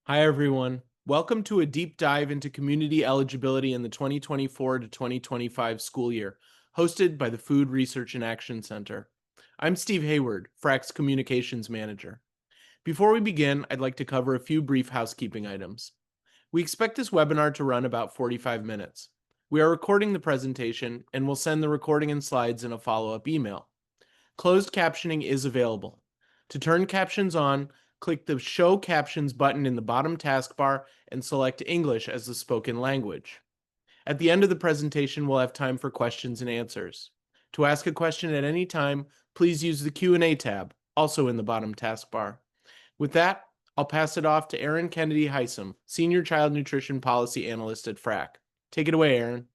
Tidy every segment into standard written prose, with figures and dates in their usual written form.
Hi, everyone. Welcome to a deep dive into community eligibility in the 2024 to 2025 school year, hosted by the Food Research and Action Center. I'm Steve Hayward, FRAC's Communications Manager. Before we begin, I'd like to cover a few brief housekeeping items. We expect this webinar to run about 45 minutes. We are recording the presentation and will send the recording and slides in a follow-up email. Closed captioning is available. To turn captions on, click the Show Captions button in the bottom taskbar and select English as the spoken language. At the end of the presentation, we'll have time for questions and answers. To ask a question at any time, please use the Q&A tab, also in the bottom taskbar. With that, I'll pass it off to Erin Kennedy Heisem, Senior Child Nutrition Policy Analyst at FRAC. Take it away, Erin.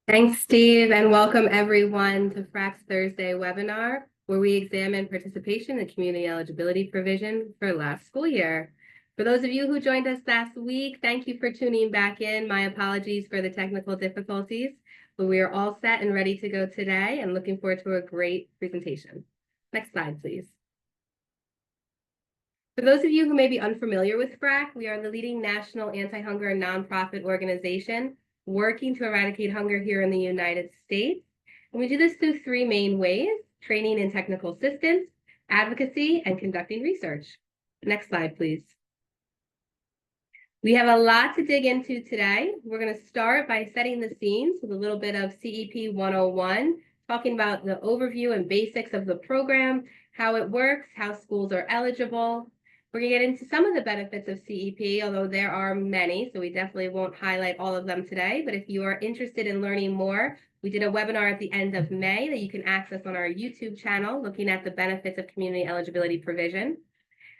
Thanks, Steve, and welcome everyone to FRAC's Thursday webinar, where we examine participation in community eligibility provision for last school year. For those of you who joined us last week, thank you for tuning back in. My apologies for the technical difficulties, but we are all set and ready to go today and looking forward to a great presentation. Next slide, please. For those of you who may be unfamiliar with FRAC, we are the leading national anti-hunger nonprofit organization working to eradicate hunger here in the United States. And we do this through three main ways: training and technical assistance, advocacy, and conducting research. Next slide, please. We have a lot to dig into today. We're going to start by setting the scenes with a little bit of CEP 101, talking about the overview and basics of the program, how it works, how schools are eligible. We're going to get into some of the benefits of CEP, although there are many, so we definitely won't highlight all of them today. But if you are interested in learning more, we did a webinar at the end of May that you can access on our YouTube channel, looking at the benefits of community eligibility provision.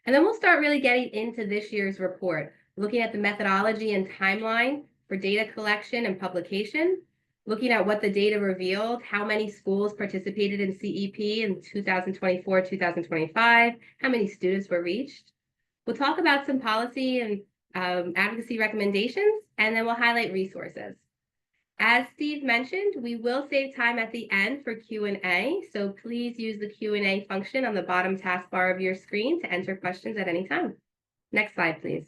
And then we'll start really getting into this year's report, looking at the methodology and timeline for data collection and publication, looking at what the data revealed, how many schools participated in CEP in 2024-2025, how many students were reached. We'll talk about some policy and advocacy recommendations, and then we'll highlight resources. As Steve mentioned, we will save time at the end for Q&A, so please use the Q&A function on the bottom taskbar of your screen to enter questions at any time. Next slide, please.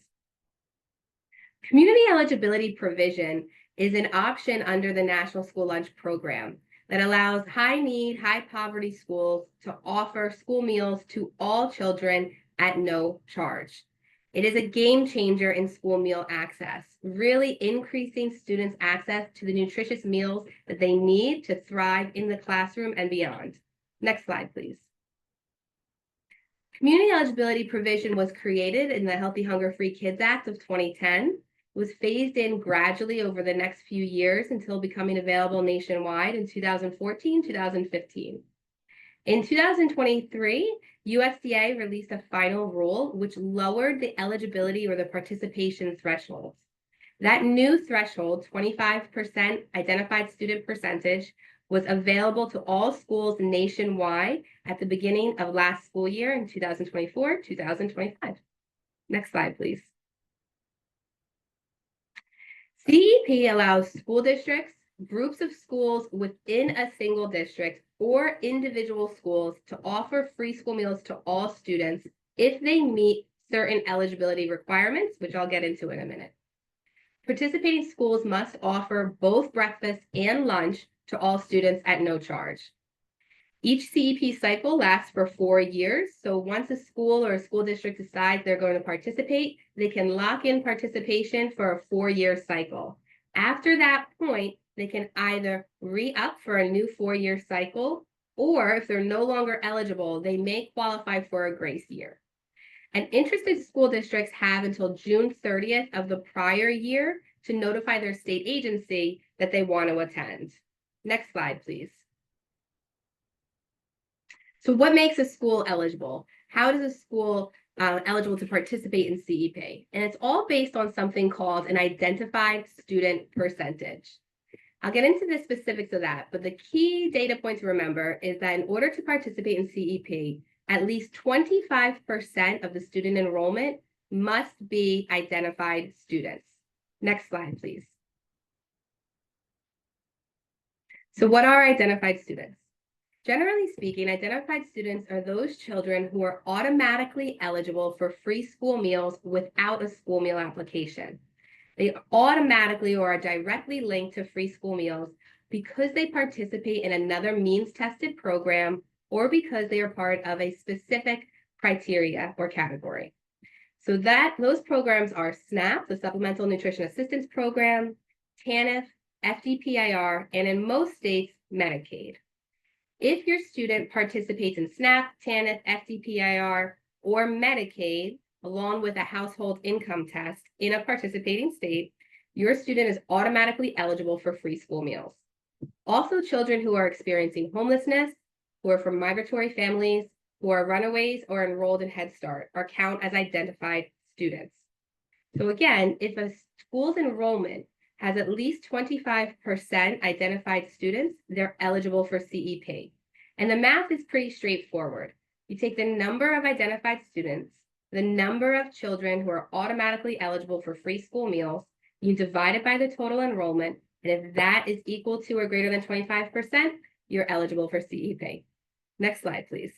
Community eligibility provision is an option under the National School Lunch Program that allows high-need, high-poverty schools to offer school meals to all children at no charge. It is a game changer in school meal access, really increasing students' access to the nutritious meals that they need to thrive in the classroom and beyond. Next slide, please. Community eligibility provision was created in the Healthy Hunger Free Kids Act of 2010. It was phased in gradually over the next few years until becoming available nationwide in 2014-2015. In 2023, USDA released a final rule which lowered the eligibility or the participation thresholds. That new threshold, 25% identified student percentage, was available to all schools nationwide at the beginning of last school year in 2024-2025. Next slide, please. CEP allows school districts, groups of schools within a single district, or individual schools to offer free school meals to all students if they meet certain eligibility requirements, which I'll get into in a minute. Participating schools must offer both breakfast and lunch to all students at no charge. Each CEP cycle lasts for 4 years, so once a school or a school district decides they're going to participate, they can lock in participation for a 4-year cycle. After that point, they can either re-up for a new 4-year cycle, or if they're no longer eligible, they may qualify for a grace year. And interested school districts have until June 30th of the prior year to notify their state agency that they want to attend. Next slide, please. So what makes a school eligible? How does a school eligible to participate in CEP? And it's all based on something called an identified student percentage. I'll get into the specifics of that, but the key data point to remember is that in order to participate in CEP, at least 25% of the student enrollment must be identified students. Next slide, please. So what are identified students? Generally speaking, identified students are those children who are automatically eligible for free school meals without a school meal application. They automatically or are directly linked to free school meals because they participate in another means-tested program or because they are part of a specific criteria or category. So those programs are SNAP, the Supplemental Nutrition Assistance Program, TANF, FDPIR, and in most states, Medicaid. If your student participates in SNAP, TANF, FDPIR, or Medicaid, along with a household income test in a participating state, your student is automatically eligible for free school meals. Also, children who are experiencing homelessness, who are from migratory families, who are runaways or enrolled in Head Start are count as identified students. So again, if a school's enrollment has at least 25% identified students, they're eligible for CEP. And the math is pretty straightforward. You take the number of identified students, the number of children who are automatically eligible for free school meals, you divide it by the total enrollment, and if that is equal to or greater than 25%, you're eligible for CEP. Next slide, please.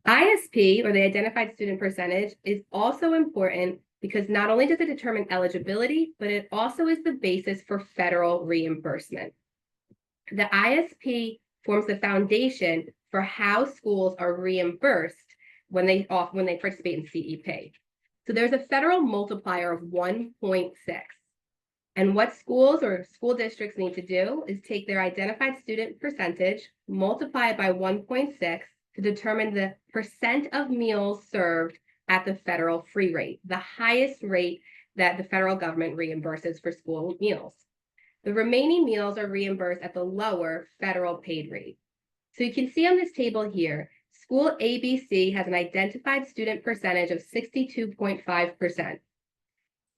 ISP, or the identified student percentage, is also important because not only does it determine eligibility, but it also is the basis for federal reimbursement. The ISP forms the foundation for how schools are reimbursed when they participate in CEP. So there's a federal multiplier of 1.6. And what schools or school districts need to do is take their identified student percentage, multiply it by 1.6 to determine the percent of meals served at the federal free rate, the highest rate that the federal government reimburses for school meals. The remaining meals are reimbursed at the lower federal paid rate. So you can see on this table here, school ABC has an identified student percentage of 62.5%.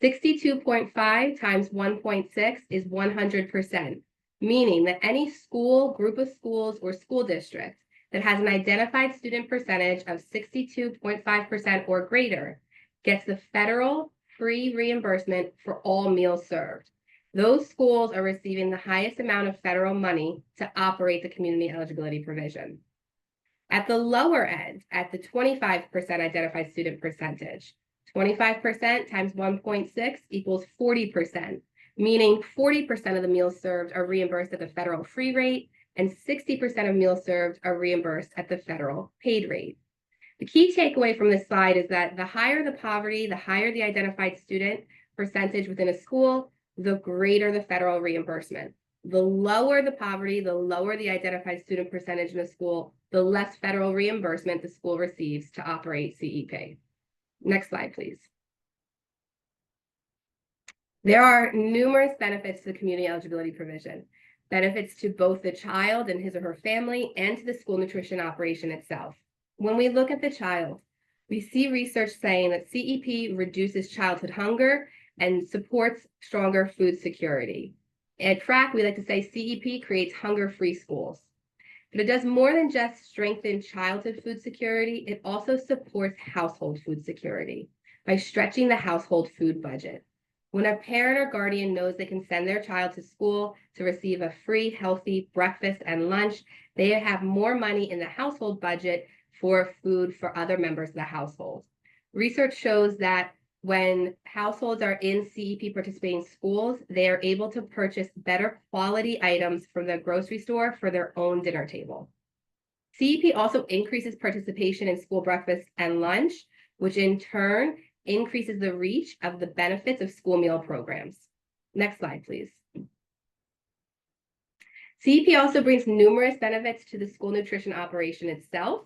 62.5 times 1.6 is 100%, meaning that any school, group of schools, or school district that has an identified student percentage of 62.5% or greater gets the federal free reimbursement for all meals served. Those schools are receiving the highest amount of federal money to operate the community eligibility provision. At the lower end, at the 25% identified student percentage, 25% times 1.6 equals 40%, meaning 40% of the meals served are reimbursed at the federal free rate and 60% of meals served are reimbursed at the federal paid rate. The key takeaway from this slide is that the higher the poverty, the higher the identified student percentage within a school, the greater the federal reimbursement. The lower the poverty, the lower the identified student percentage in a school, the less federal reimbursement the school receives to operate CEP. Next slide, please. There are numerous benefits to the community eligibility provision. Benefits to both the child and his or her family and to the school nutrition operation itself. When we look at the child, we see research saying that CEP reduces childhood hunger and supports stronger food security. At FRAC, we like to say CEP creates hunger-free schools. But it does more than just strengthen childhood food security, it also supports household food security by stretching the household food budget. When a parent or guardian knows they can send their child to school to receive a free, healthy breakfast and lunch, they have more money in the household budget for food for other members of the household. Research shows that when households are in CEP participating schools, they are able to purchase better quality items from the grocery store for their own dinner table. CEP also increases participation in school breakfast and lunch, which in turn increases the reach of the benefits of school meal programs. Next slide, please. CEP also brings numerous benefits to the school nutrition operation itself.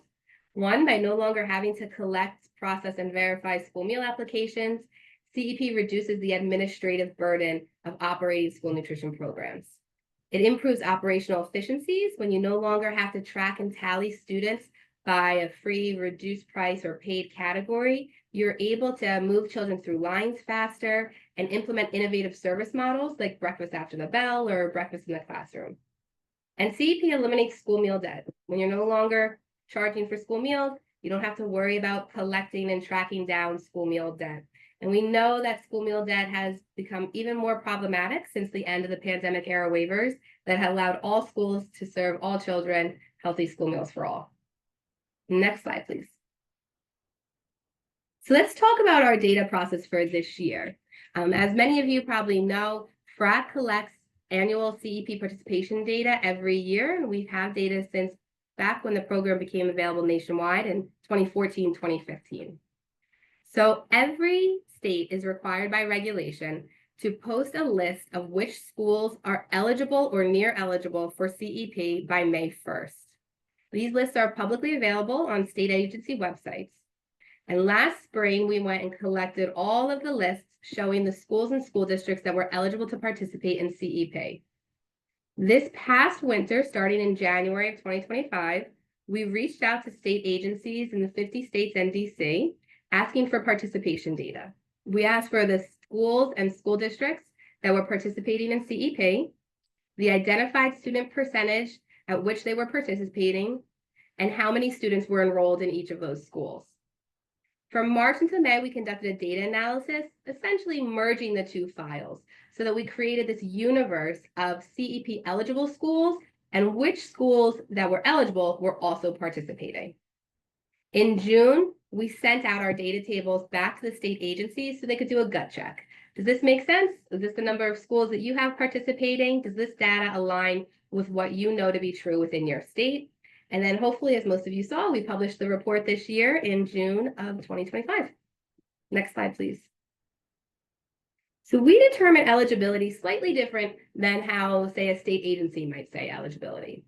One, by no longer having to collect, process, and verify school meal applications, CEP reduces the administrative burden of operating school nutrition programs. It improves operational efficiencies when you no longer have to track and tally students by a free, reduced price, or paid category. You're able to move children through lines faster and implement innovative service models like breakfast after the bell or breakfast in the classroom. And CEP eliminates school meal debt. When you're no longer charging for school meals, you don't have to worry about collecting and tracking down school meal debt. And we know that school meal debt has become even more problematic since the end of the pandemic era waivers that allowed all schools to serve all children healthy school meals for all. Next slide, please. So let's talk about our data process for this year. As many of you probably know, FRAC collects annual CEP participation data every year, and we've had data since back when the program became available nationwide in 2014, 2015. So every state is required by regulation to post a list of which schools are eligible or near eligible for CEP by May 1st. These lists are publicly available on state agency websites. And last spring, we went and collected all of the lists showing the schools and school districts that were eligible to participate in CEP. This past winter, starting in January of 2025, we reached out to state agencies in the 50 states and DC, asking for participation data. We asked for the schools and school districts that were participating in CEP, the identified student percentage at which they were participating, and how many students were enrolled in each of those schools. From March until May, we conducted a data analysis, essentially merging the two files so that we created this universe of CEP eligible schools and which schools that were eligible were also participating. In June, we sent out our data tables back to the state agencies so they could do a gut check. Does this make sense? Is this the number of schools that you have participating? Does this data align with what you know to be true within your state? And then hopefully, as most of you saw, we published the report this year in June of 2025. Next slide, please. So we determine eligibility slightly different than how, say, a state agency might say eligibility.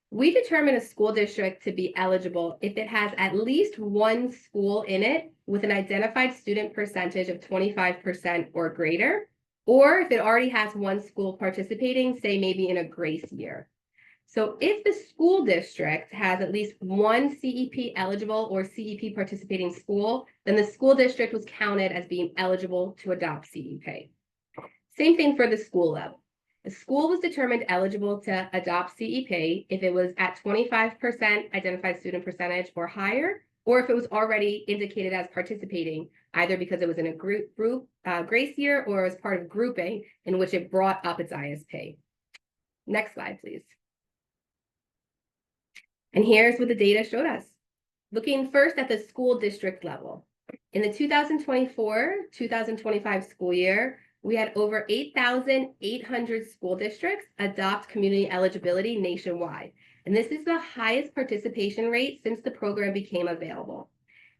We determine a school district to be eligible if it has at least one school in it with an identified student percentage of 25% or greater, or if it already has one school participating, say maybe in a grace year. So if the school district has at least one CEP eligible or CEP participating school, then the school district was counted as being eligible to adopt CEP. Same thing for the school level. The school was determined eligible to adopt CEP if it was at 25% identified student percentage or higher, or if it was already indicated as participating, either because it was in a group grace year or as part of grouping in which it brought up its ISP. Next slide, please. And here's what the data showed us. Looking first at the school district level. In the 2024-2025 school year, we had over 8,800 school districts adopt community eligibility nationwide. And this is the highest participation rate since the program became available.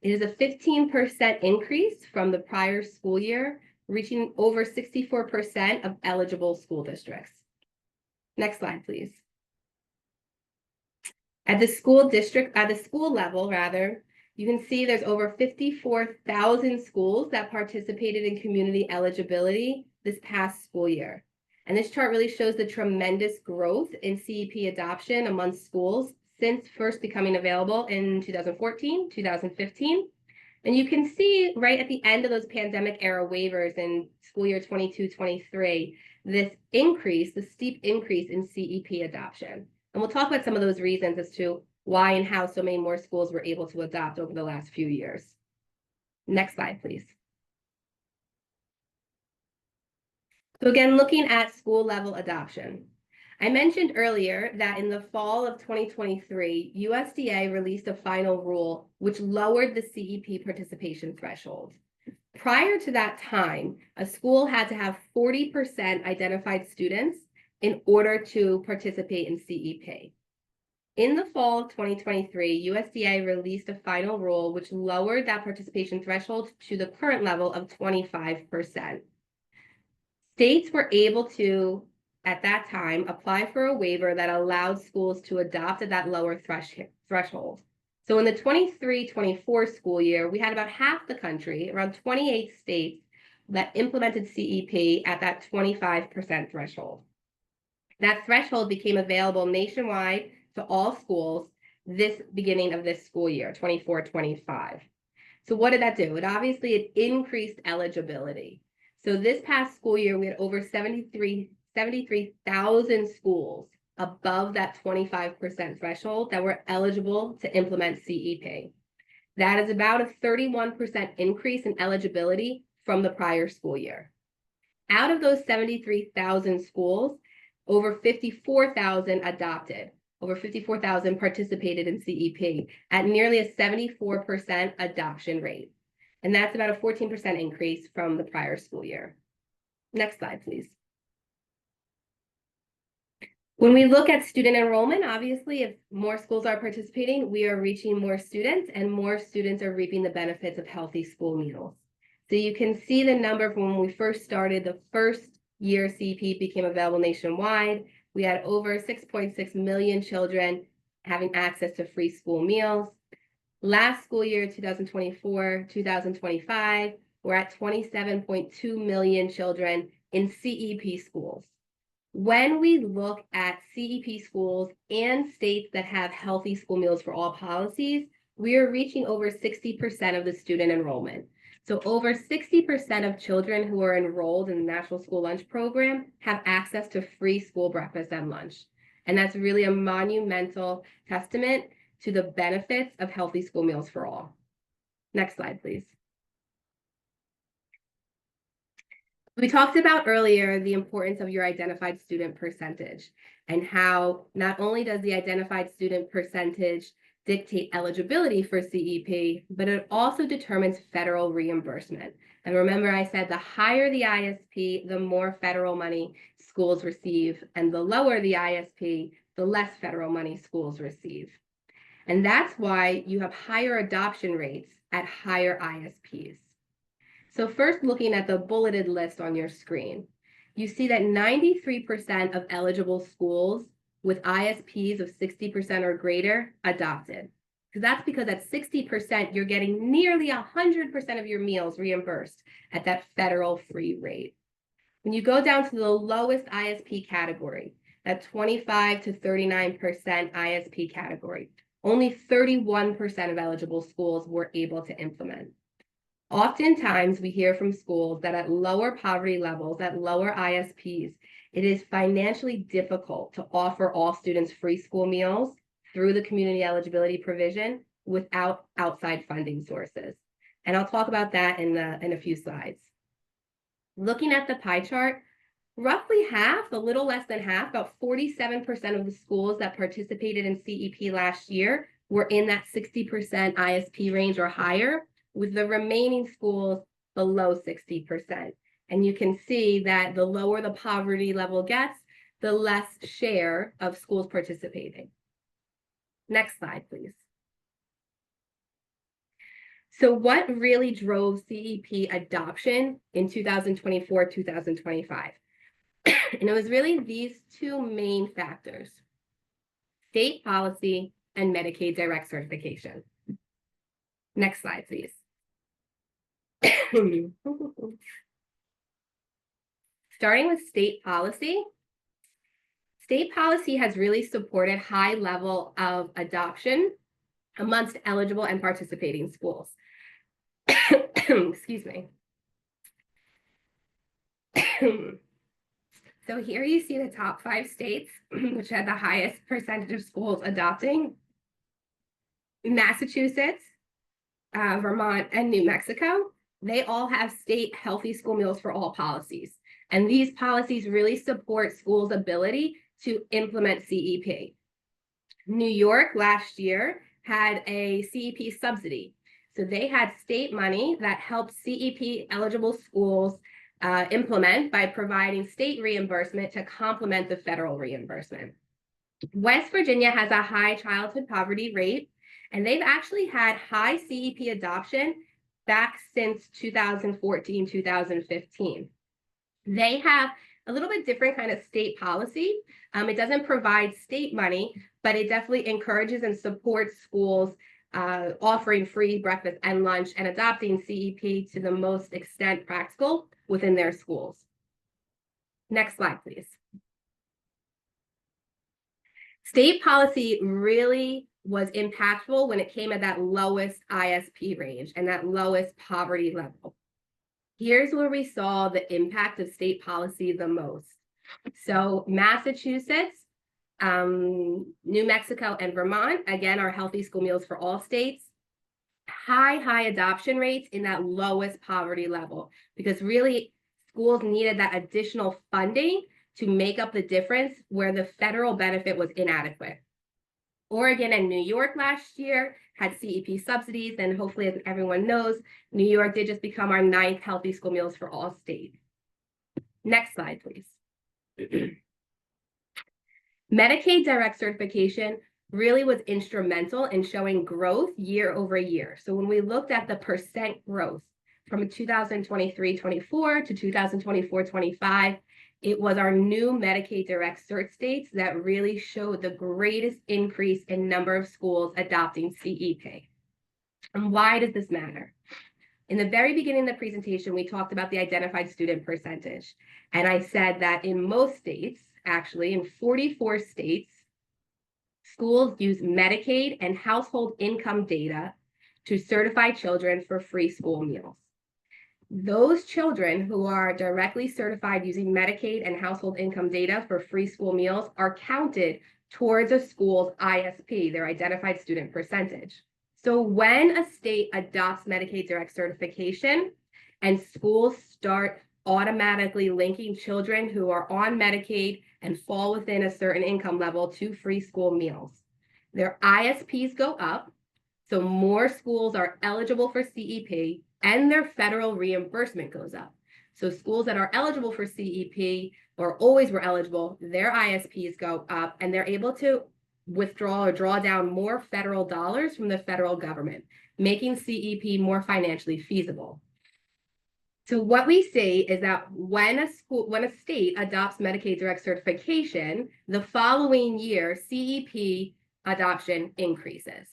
It is a 15% increase from the prior school year, reaching over 64% of eligible school districts. Next slide, please. At the school level, you can see there's over 54,000 schools that participated in community eligibility this past school year. And this chart really shows the tremendous growth in CEP adoption among schools since first becoming available in 2014, 2015. And you can see right at the end of those pandemic era waivers in school year 22-23, this increase, the steep increase in CEP adoption. And we'll talk about some of those reasons as to why and how so many more schools were able to adopt over the last few years. Next slide, please. So again, looking at school level adoption. I mentioned earlier that in the fall of 2023, USDA released a final rule which lowered the CEP participation threshold. Prior to that time, a school had to have 40% identified students in order to participate in CEP. In the fall of 2023, USDA released a final rule which lowered that participation threshold to the current level of 25%. States were able to, at that time, apply for a waiver that allowed schools to adopt at that lower threshold. So in the 23-24 school year, we had about half the country, around 28 states, that implemented CEP at that 25% threshold. That threshold became available nationwide to all schools this beginning of this school year, 24-25. So what did that do? It increased eligibility. So this past school year, we had over 73,000 schools above that 25% threshold that were eligible to implement CEP. That is about a 31% increase in eligibility from the prior school year. Out of those 73,000 schools, over 54,000 adopted. Over 54,000 participated in CEP at nearly a 74% adoption rate. And that's about a 14% increase from the prior school year. Next slide, please. When we look at student enrollment, obviously, if more schools are participating, we are reaching more students, and more students are reaping the benefits of healthy school meals. So you can see the number from when we first started, the first year CEP became available nationwide. We had over 6.6 million children having access to free school meals. Last school year, 2024-2025, we're at 27.2 million children in CEP schools. When we look at CEP schools and states that have healthy school meals for all policies, we are reaching over 60% of the student enrollment. So over 60% of children who are enrolled in the National School Lunch Program have access to free school breakfast and lunch. And that's really a monumental testament to the benefits of healthy school meals for all. Next slide, please. We talked about earlier the importance of your identified student percentage and how not only does the identified student percentage dictate eligibility for CEP, but it also determines federal reimbursement. And remember, I said the higher the ISP, the more federal money schools receive, and the lower the ISP, the less federal money schools receive. And that's why you have higher adoption rates at higher ISPs. So first, looking at the bulleted list on your screen, you see that 93% of eligible schools with ISPs of 60% or greater adopted. So that's because at 60%, you're getting nearly 100% of your meals reimbursed at that federal free rate. When you go down to the lowest ISP category, that 25 to 39% ISP category, only 31% of eligible schools were able to implement. Oftentimes, we hear from schools that at lower poverty levels, at lower ISPs, it is financially difficult to offer all students free school meals through the Community Eligibility Provision without outside funding sources. And I'll talk about that in a few slides. Looking at the pie chart, roughly half, a little less than half, about 47% of the schools that participated in CEP last year were in that 60% ISP range or higher, with the remaining schools below 60%. And you can see that the lower the poverty level gets, the less share of schools participating. Next slide, please. So what really drove CEP adoption in 2024-2025? And it was really these two main factors: state policy and Medicaid direct certification. Next slide, please. Starting with state policy has really supported high level of adoption amongst eligible and participating schools. Excuse me. So here you see the top 5 states which had the highest percentage of schools adopting: Massachusetts, Vermont, and New Mexico. They all have state healthy school meals for all policies. And these policies really support schools' ability to implement CEP. New York last year had a CEP subsidy. So they had state money that helped CEP eligible schools implement by providing state reimbursement to complement the federal reimbursement. West Virginia has a high childhood poverty rate, and they've actually had high CEP adoption back since 2014, 2015. They have a little bit different kind of state policy. It doesn't provide state money, but it definitely encourages and supports schools offering free breakfast and lunch and adopting CEP to the most extent practical within their schools. Next slide, please. State policy really was impactful when it came at that lowest ISP range and that lowest poverty level. Here's where we saw the impact of state policy the most. So Massachusetts, New Mexico, and Vermont, again, are healthy school meals for all states. High adoption rates in that lowest poverty level, because really schools needed that additional funding to make up the difference where the federal benefit was inadequate. Oregon and New York last year had CEP subsidies, and hopefully, as everyone knows, New York did just become our 9th healthy school meals for all states. Next slide, please. Medicaid direct certification really was instrumental in showing growth year over year. So when we looked at the percent growth from 2023-24 to 2024-25, it was our new Medicaid direct cert states that really showed the greatest increase in number of schools adopting CEP. And why does this matter? In the very beginning of the presentation, we talked about the identified student percentage. And I said that in most states, actually in 44 states, schools use Medicaid and household income data to certify children for free school meals. Those children who are directly certified using Medicaid and household income data for free school meals are counted towards a school's ISP, their identified student percentage. So when a state adopts Medicaid direct certification and schools start automatically linking children who are on Medicaid and fall within a certain income level to free school meals, their ISPs go up, so more schools are eligible for CEP, and their federal reimbursement goes up. So schools that are eligible for CEP or always were eligible, their ISPs go up, and they're able to withdraw or draw down more federal dollars from the federal government, making CEP more financially feasible. So what we see is that when a state adopts Medicaid direct certification, the following year, CEP adoption increases.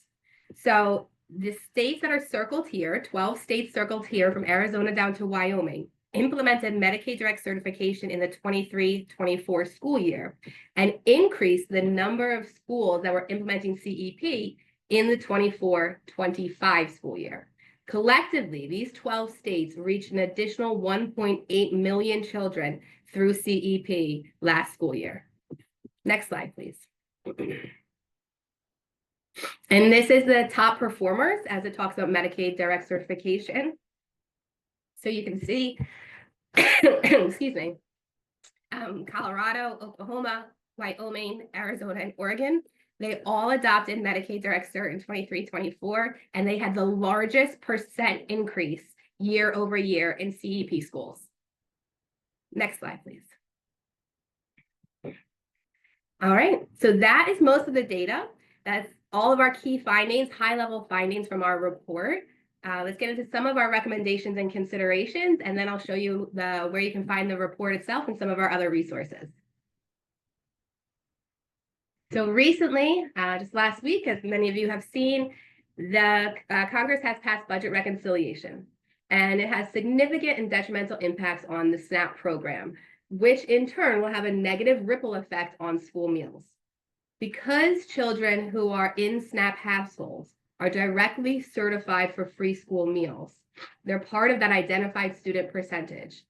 So the states that are circled here, 12 states circled here from Arizona down to Wyoming, implemented Medicaid direct certification in the 23-24 school year and increased the number of schools that were implementing CEP in the 24-25 school year. Collectively, these 12 states reached an additional 1.8 million children through CEP last school year. Next slide, please. And this is the top performers as it talks about Medicaid direct certification. So you can see, excuse me, Colorado, Oklahoma, Wyoming, Arizona, and Oregon, they all adopted Medicaid direct cert in 23-24, and they had the largest percent increase year over year in CEP schools. Next slide, please. All right, so that is most of the data. That's all of our key findings, high-level findings from our report. Let's get into some of our recommendations and considerations, and then I'll show you where you can find the report itself and some of our other resources. So recently, just last week, as many of you have seen, the Congress has passed budget reconciliation, and it has significant and detrimental impacts on the SNAP program, which in turn will have a negative ripple effect on school meals. Because children who are in SNAP households are directly certified for free school meals, they're part of that identified student percentage.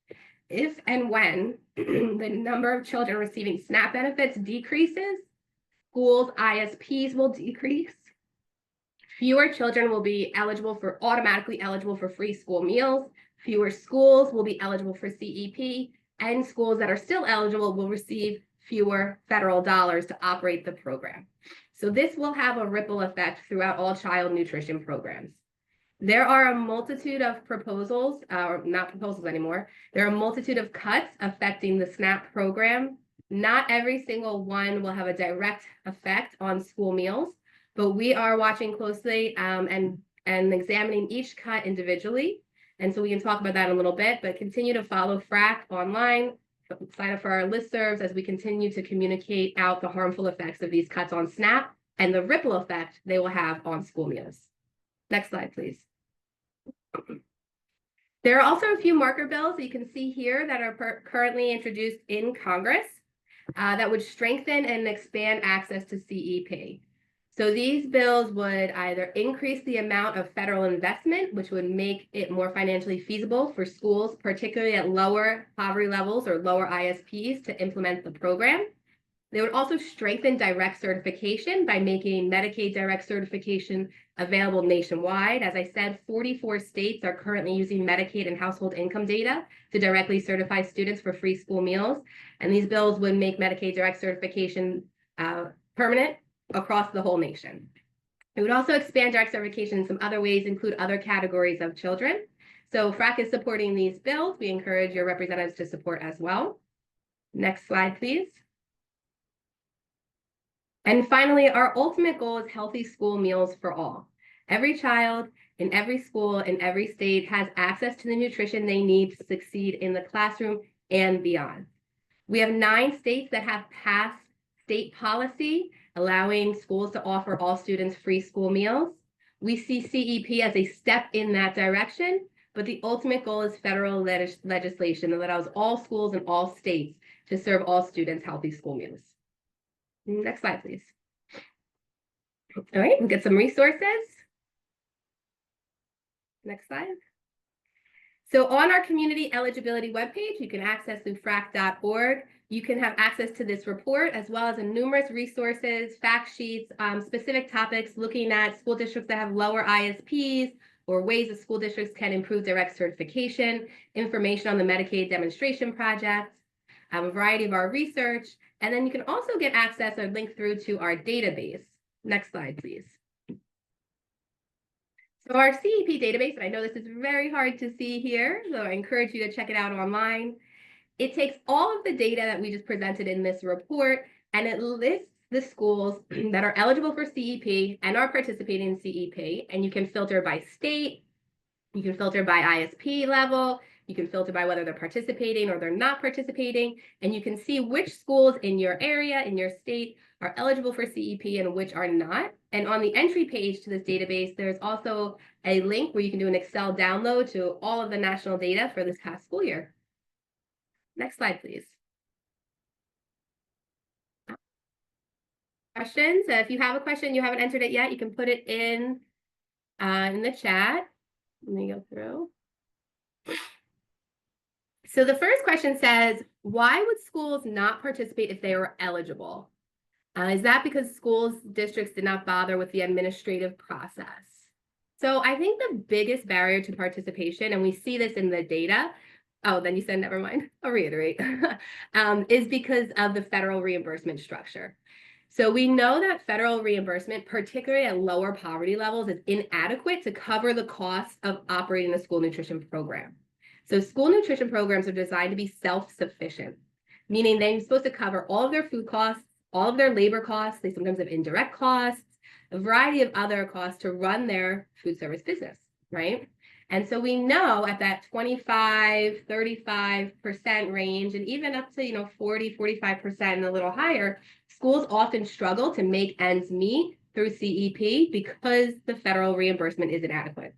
If and when the number of children receiving SNAP benefits decreases, schools' ISPs will decrease. Fewer children will be automatically eligible for free school meals. Fewer schools will be eligible for CEP, and schools that are still eligible will receive fewer federal dollars to operate the program. So this will have a ripple effect throughout all child nutrition programs. There are a multitude of proposals, or not proposals anymore, there are a multitude of cuts affecting the SNAP program. Not every single one will have a direct effect on school meals, but we are watching closely and examining each cut individually. And so we can talk about that in a little bit, but continue to follow FRAC online, sign up for our listservs as we continue to communicate out the harmful effects of these cuts on SNAP and the ripple effect they will have on school meals. Next slide, please. There are also a few marker bills that you can see here that are currently introduced in Congress that would strengthen and expand access to CEP. So these bills would either increase the amount of federal investment, which would make it more financially feasible for schools, particularly at lower poverty levels or lower ISPs, to implement the program. They would also strengthen direct certification by making Medicaid direct certification available nationwide. As I said, 44 states are currently using Medicaid and household income data to directly certify students for free school meals. And these bills would make Medicaid direct certification permanent across the whole nation. It would also expand direct certification in some other ways, include other categories of children. So FRAC is supporting these bills. We encourage your representatives to support as well. Next slide, please. And finally, our ultimate goal is healthy school meals for all. Every child in every school in every state has access to the nutrition they need to succeed in the classroom and beyond. We have 9 states that have passed state policy allowing schools to offer all students free school meals. We see CEP as a step in that direction, but the ultimate goal is federal legislation that allows all schools in all states to serve all students healthy school meals. Next slide, please. All right, we'll get some resources. Next slide. So on our community eligibility webpage, you can access through frac.org. You can have access to this report as well as numerous resources, fact sheets, specific topics looking at school districts that have lower ISPs or ways that school districts can improve direct certification, information on the Medicaid demonstration project, a variety of our research, and then you can also get access or link through to our database. Next slide, please. So our CEP database, and I know this is very hard to see here, so I encourage you to check it out online. It takes all of the data that we just presented in this report, and it lists the schools that are eligible for CEP and are participating in CEP, and you can filter by state, you can filter by ISP level, you can filter by whether they're participating or they're not participating, and you can see which schools in your area, in your state, are eligible for CEP and which are not. And on the entry page to this database, there's also a link where you can do an Excel download to all of the national data for this past school year. Next slide, please. Questions? If you have a question, you haven't entered it yet, you can put it in the chat. Let me go through. So the first question says, why would schools not participate if they were eligible? Is that because schools districts did not bother with the administrative process? So I think the biggest barrier to participation, and we see this in the data, oh, then you said never mind, I'll reiterate, is because of the federal reimbursement structure. So we know that federal reimbursement, particularly at lower poverty levels, is inadequate to cover the cost of operating a school nutrition program. So school nutrition programs are designed to be self-sufficient, meaning they're supposed to cover all of their food costs, all of their labor costs. They sometimes have indirect costs, a variety of other costs to run their food service business, right? And so we know at that 25, 35% range, and even up to 40, 45% and a little higher, schools often struggle to make ends meet through CEP because the federal reimbursement is inadequate.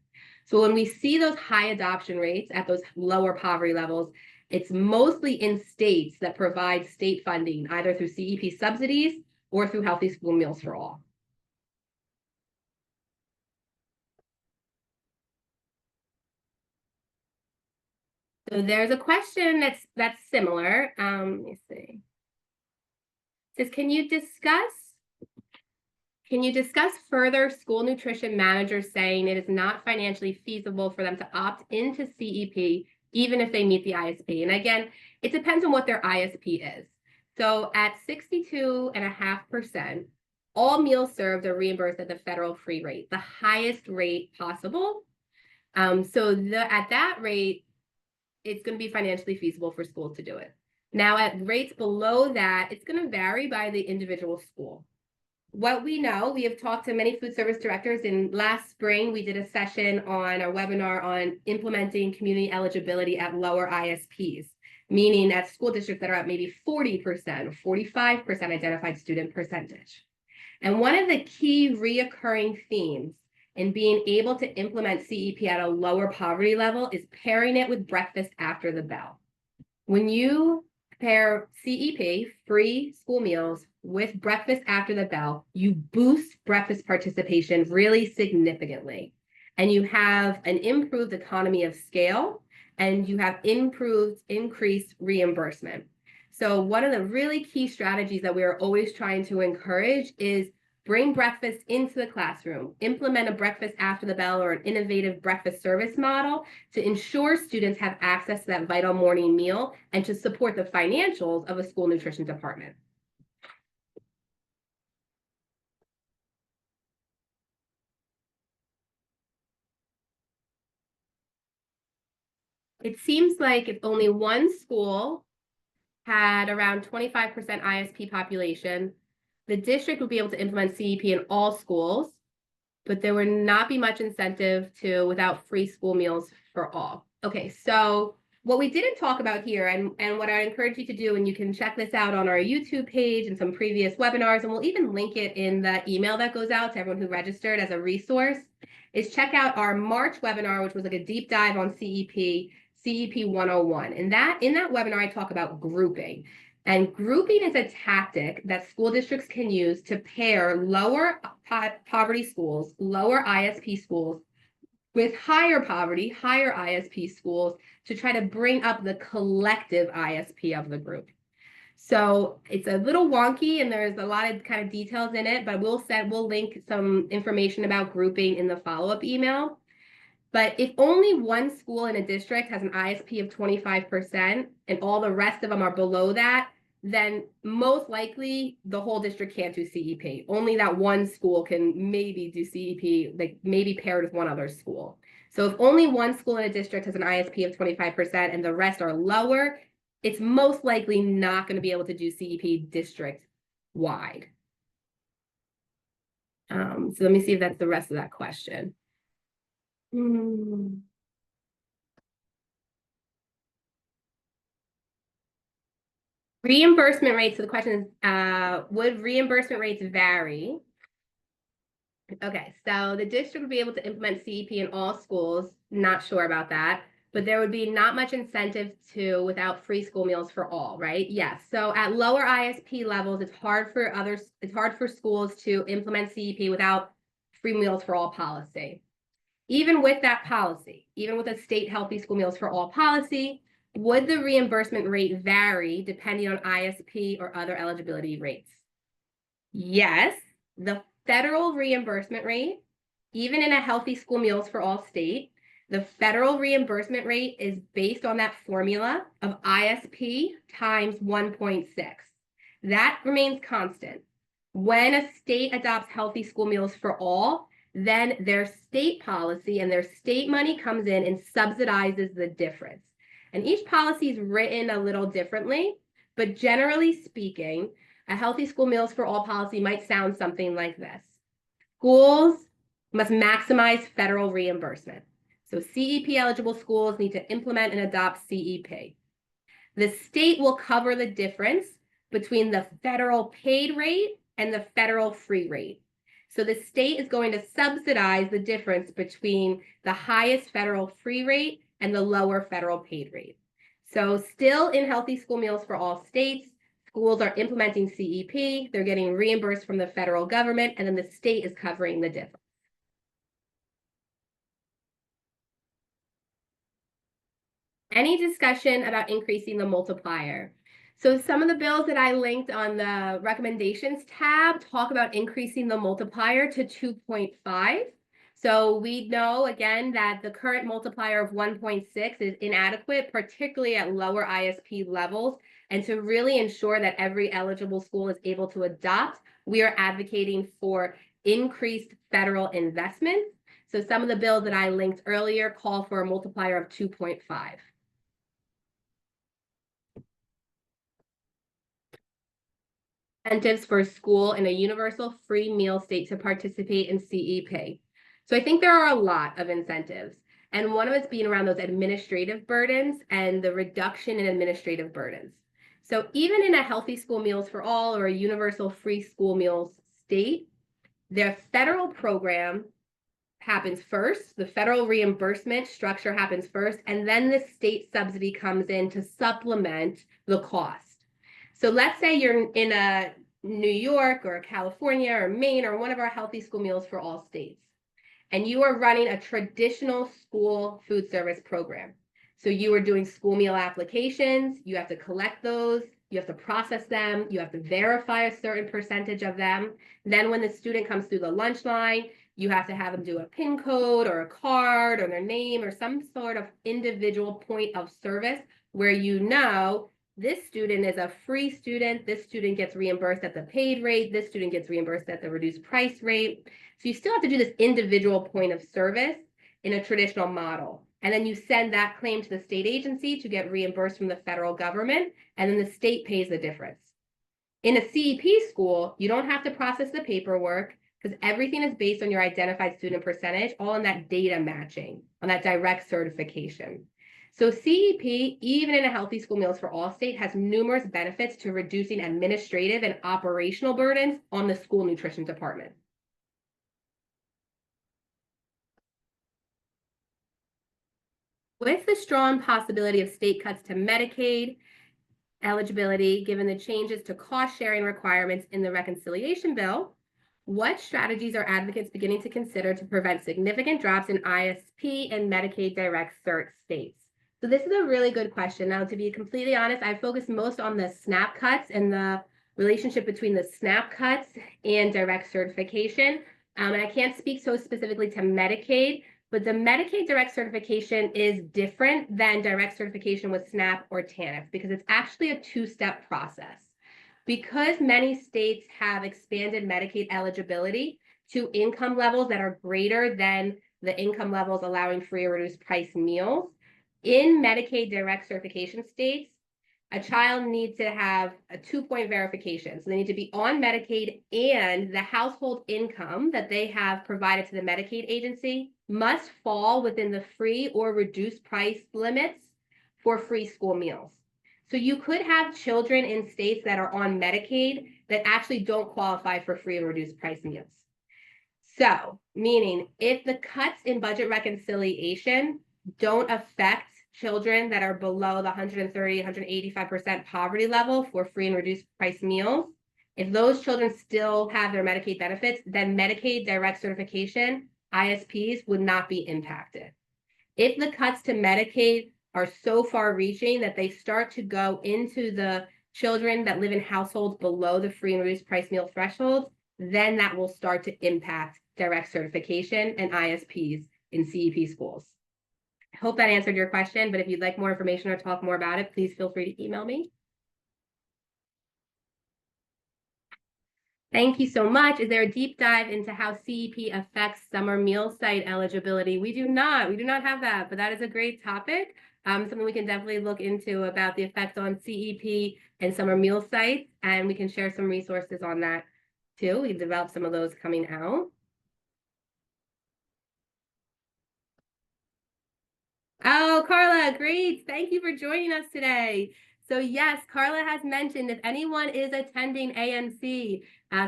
So when we see those high adoption rates at those lower poverty levels, it's mostly in states that provide state funding, either through CEP subsidies or through Healthy School Meals for All. So there's a question that's similar. Let me see. It says, can you discuss further school nutrition managers saying it is not financially feasible for them to opt into CEP even if they meet the ISP? And again, it depends on what their ISP is. So at 62.5%, all meals served are reimbursed at the federal free rate, the highest rate possible. So at that rate, it's going to be financially feasible for schools to do it. Now at rates below that, it's going to vary by the individual school. What we know, we have talked to many food service directors, and last spring we did a session on a webinar on implementing community eligibility at lower ISPs, meaning at school districts that are at maybe 40% or 45% identified student percentage. And one of the key reoccurring themes in being able to implement CEP at a lower poverty level is pairing it with breakfast after the bell. When you pair CEP, free school meals, with breakfast after the bell, you boost breakfast participation really significantly. And you have an improved economy of scale, and you have increased reimbursement. So one of the really key strategies that we are always trying to encourage is bring breakfast into the classroom, implement a breakfast after the bell or an innovative breakfast service model to ensure students have access to that vital morning meal and to support the financials of a school nutrition department. It seems like if only one school had around 25% ISP population, the district would be able to implement CEP in all schools, but there would not be much incentive to without free school meals for all. Okay, so what we didn't talk about here, and what I encourage you to do, and you can check this out on our YouTube page and some previous webinars, and we'll even link it in the email that goes out to everyone who registered as a resource, is check out our March webinar, which was like a deep dive on CEP 101. And in that webinar, I talk about grouping. And grouping is a tactic that school districts can use to pair lower poverty schools, lower ISP schools, with higher poverty, higher ISP schools to try to bring up the collective ISP of the group. So it's a little wonky and there's a lot of kind of details in it, but we'll link some information about grouping in the follow-up email. But if only one school in a district has an ISP of 25% and all the rest of them are below that, then most likely the whole district can't do CEP. Only that one school can maybe do CEP, like maybe paired with one other school. So if only one school in a district has an ISP of 25% and the rest are lower, it's most likely not going to be able to do CEP district-wide. So let me see if that's the rest of that question. Reimbursement rates. So the question is, would reimbursement rates vary? Okay, so the district would be able to implement CEP in all schools. Not sure about that, but there would be not much incentive to without free school meals for all, right? Yes. So at lower ISP levels, it's hard for schools to implement CEP without free meals for all policy. Even with that policy, even with a state healthy school meals for all policy, would the reimbursement rate vary depending on ISP or other eligibility rates? Yes, the federal reimbursement rate, even in a healthy school meals for all state, the federal reimbursement rate is based on that formula of ISP times 1.6. That remains constant. When a state adopts healthy school meals for all, then their state policy and their state money comes in and subsidizes the difference. And each policy is written a little differently, but generally speaking, a healthy school meals for all policy might sound something like this. Schools must maximize federal reimbursement. So CEP eligible schools need to implement and adopt CEP. The state will cover the difference between the federal paid rate and the federal free rate. So the state is going to subsidize the difference between the highest federal free rate and the lower federal paid rate. So still in healthy school meals for all states, schools are implementing CEP, they're getting reimbursed from the federal government, and then the state is covering the difference. Any discussion about increasing the multiplier? So some of the bills that I linked on the recommendations tab talk about increasing the multiplier to 2.5. So we know, again, that the current multiplier of 1.6 is inadequate, particularly at lower ISP levels. And to really ensure that every eligible school is able to adopt, we are advocating for increased federal investments. So some of the bills that I linked earlier call for a multiplier of 2.5. Incentives for school in a universal free meal state to participate in CEP. So I think there are a lot of incentives, and one of it's being around those administrative burdens and the reduction in administrative burdens. So even in a healthy school meals for all or a universal free school meals state, their federal program happens first, the federal reimbursement structure happens first, and then the state subsidy comes in to supplement the cost. So let's say you're in a New York or California or Maine or one of our healthy school meals for all states, and you are running a traditional school food service program. So you are doing school meal applications, you have to collect those, you have to process them, you have to verify a certain percentage of them. Then when the student comes through the lunch line, you have to have them do a PIN code or a card or their name or some sort of individual point of service where you know this student is a free student, this student gets reimbursed at the paid rate, this student gets reimbursed at the reduced price rate. So you still have to do this individual point of service in a traditional model. And then you send that claim to the state agency to get reimbursed from the federal government, and then the state pays the difference. In a CEP school, you don't have to process the paperwork because everything is based on your identified student percentage, all in that data matching, on that direct certification. So CEP, even in a Healthy School Meals for All state, has numerous benefits to reducing administrative and operational burdens on the school nutrition department. With the strong possibility of state cuts to Medicaid eligibility, given the changes to cost sharing requirements in the reconciliation bill, what strategies are advocates beginning to consider to prevent significant drops in ISP and Medicaid direct cert states? So this is a really good question. Now, to be completely honest, I focused most on the SNAP cuts and the relationship between the SNAP cuts and direct certification. And I can't speak so specifically to Medicaid, but the Medicaid direct certification is different than direct certification with SNAP or TANF because it's actually a two-step process. Because many states have expanded Medicaid eligibility to income levels that are greater than the income levels allowing free or reduced price meals, in Medicaid direct certification states, a child needs to have a 2-point verification. So they need to be on Medicaid, and the household income that they have provided to the Medicaid agency must fall within the free or reduced price limits for free school meals. So you could have children in states that are on Medicaid that actually don't qualify for free or reduced price meals. So, meaning if the cuts in budget reconciliation don't affect children that are below the 130, 185% poverty level for free and reduced price meals, if those children still have their Medicaid benefits, then Medicaid direct certification, ISPs, would not be impacted. If the cuts to Medicaid are so far reaching that they start to go into the children that live in households below the free and reduced price meal threshold, then that will start to impact direct certification and ISPs in CEP schools. I hope that answered your question, but if you'd like more information or talk more about it, please feel free to email me. Thank you so much. Is there a deep dive into how CEP affects summer meal site eligibility? We do not have that, but that is a great topic. Something we can definitely look into about the effect on CEP and summer meal sites, and we can share some resources on that too. We developed some of those coming out. Oh, Carla, great. Thank you for joining us today. So yes, Carla has mentioned if anyone is attending ANC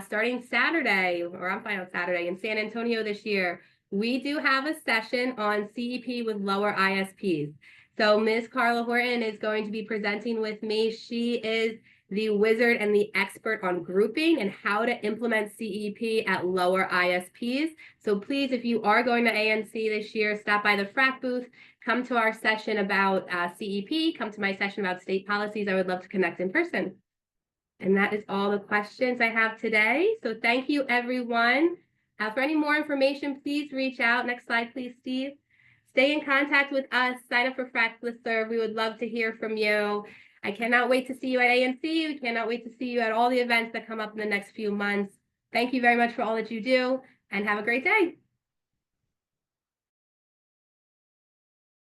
starting Saturday, or I'm fine on Saturday, in San Antonio this year, we do have a session on CEP with lower ISPs. So Ms. Carla Horton is going to be presenting with me. She is the wizard and the expert on grouping and how to implement CEP at lower ISPs. So please, if you are going to ANC this year, stop by the FRAC booth, come to our session about CEP, come to my session about state policies. I would love to connect in person. And that is all the questions I have today. So thank you, everyone. For any more information, please reach out. Next slide, please, Steve. Stay in contact with us. Sign up for FRAC Listserv. We would love to hear from you. I cannot wait to see you at ANC. We cannot wait to see you at all the events that come up in the next few months. Thank you very much for all that you do, and have a great day.